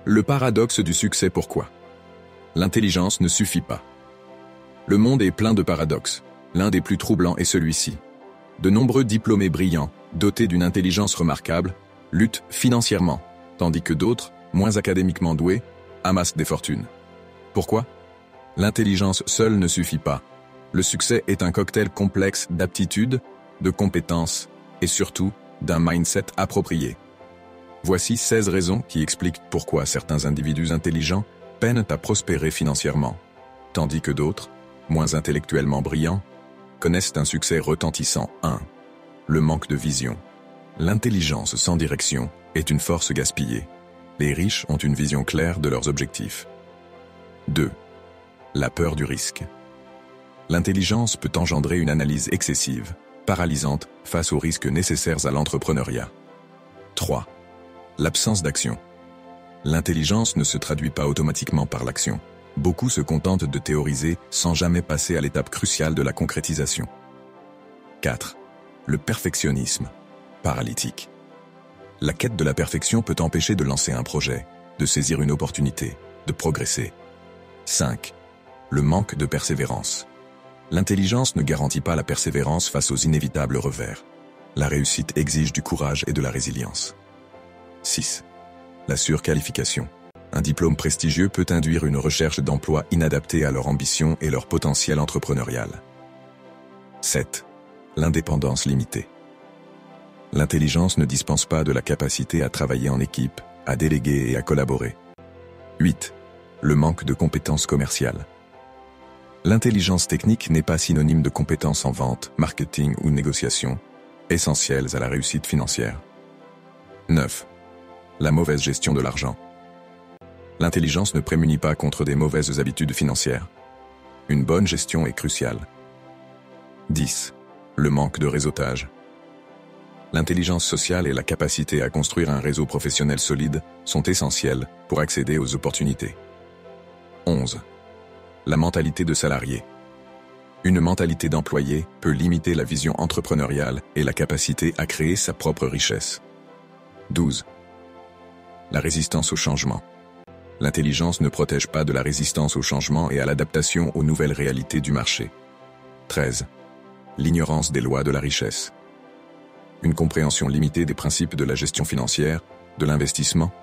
Le paradoxe du succès. Pourquoi l'intelligence ne suffit pas? Le monde est plein de paradoxes. L'un des plus troublants est celui-ci. De nombreux diplômés brillants, dotés d'une intelligence remarquable, luttent financièrement, tandis que d'autres, moins académiquement doués, amassent des fortunes. Pourquoi? L'intelligence seule ne suffit pas. Le succès est un cocktail complexe d'aptitudes, de compétences et surtout d'un mindset approprié. Voici 16 raisons qui expliquent pourquoi certains individus intelligents peinent à prospérer financièrement, tandis que d'autres, moins intellectuellement brillants, connaissent un succès retentissant. 1. Le manque de vision. L'intelligence sans direction est une force gaspillée. Les riches ont une vision claire de leurs objectifs. 2. La peur du risque. L'intelligence peut engendrer une analyse excessive, paralysante face aux risques nécessaires à l'entrepreneuriat. 3. L'absence d'action. L'intelligence ne se traduit pas automatiquement par l'action. Beaucoup se contentent de théoriser sans jamais passer à l'étape cruciale de la concrétisation. 4. Le perfectionnisme, paralytique. La quête de la perfection peut empêcher de lancer un projet, de saisir une opportunité, de progresser. 5. Le manque de persévérance. L'intelligence ne garantit pas la persévérance face aux inévitables revers. La réussite exige du courage et de la résilience. 6. La surqualification. Un diplôme prestigieux peut induire une recherche d'emploi inadaptée à leur ambition et leur potentiel entrepreneurial. 7. L'indépendance limitée. L'intelligence ne dispense pas de la capacité à travailler en équipe, à déléguer et à collaborer. 8. Le manque de compétences commerciales. L'intelligence technique n'est pas synonyme de compétences en vente, marketing ou négociation, essentielles à la réussite financière. 9. La mauvaise gestion de l'argent. L'intelligence ne prémunit pas contre des mauvaises habitudes financières. Une bonne gestion est cruciale. 10. Le manque de réseautage. L'intelligence sociale et la capacité à construire un réseau professionnel solide sont essentielles pour accéder aux opportunités. 11. La mentalité de salarié. Une mentalité d'employé peut limiter la vision entrepreneuriale et la capacité à créer sa propre richesse. 12. La résistance au changement. L'intelligence ne protège pas de la résistance au changement et à l'adaptation aux nouvelles réalités du marché. 13. L'ignorance des lois de la richesse. Une compréhension limitée des principes de la gestion financière, de l'investissement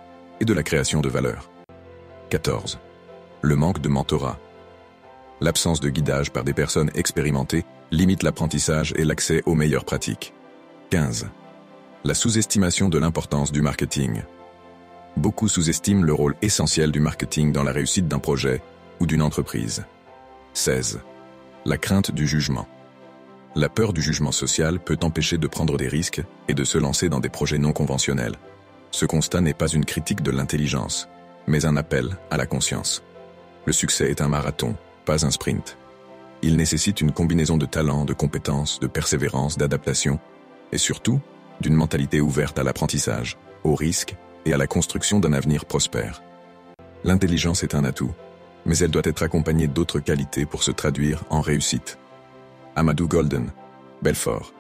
et de la création de valeur. 14. Le manque de mentorat. L'absence de guidage par des personnes expérimentées limite l'apprentissage et l'accès aux meilleures pratiques. 15. La sous-estimation de l'importance du marketing. Beaucoup sous-estiment le rôle essentiel du marketing dans la réussite d'un projet ou d'une entreprise. 16. La crainte du jugement. La peur du jugement social peut empêcher de prendre des risques et de se lancer dans des projets non conventionnels. Ce constat n'est pas une critique de l'intelligence, mais un appel à la conscience. Le succès est un marathon, pas un sprint. Il nécessite une combinaison de talent, de compétences, de persévérance, d'adaptation, et surtout, d'une mentalité ouverte à l'apprentissage, au risque et à la construction d'un avenir prospère. L'intelligence est un atout, mais elle doit être accompagnée d'autres qualités pour se traduire en réussite. Amadou Golden, Belfort.